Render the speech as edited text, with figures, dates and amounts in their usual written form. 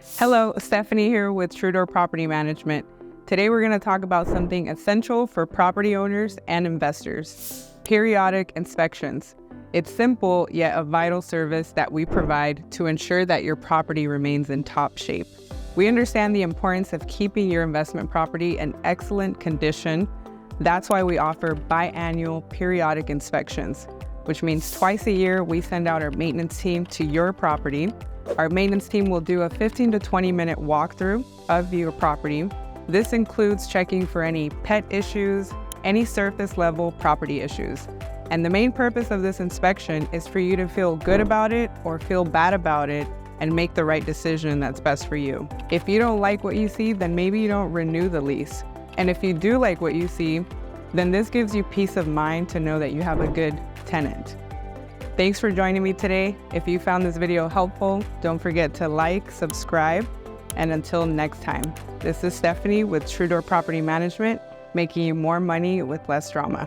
Hello, Stephanie here with Truedoor Property Management. Today we're going to talk about something essential for property owners and investors: periodic inspections. It's simple yet a vital service that we provide to ensure that your property remains in top shape. We understand the importance of keeping your investment property in excellent condition. That's why we offer biannual periodic inspections, which means twice a year we send out our maintenance team to your property. Our maintenance team will do a 15 to 20 minute walkthrough of your property. This includes checking for any pet issues, any surface level property issues. And the main purpose of this inspection is for you to feel good about it or feel bad about it and make the right decision that's best for you. If you don't like what you see, then maybe you don't renew the lease. And if you do like what you see, then this gives you peace of mind to know that you have a good tenant. Thanks for joining me today. If you found this video helpful, don't forget to like, subscribe, and until next time, this is Stephanie with Truedoor Property Management, making you more money with less drama.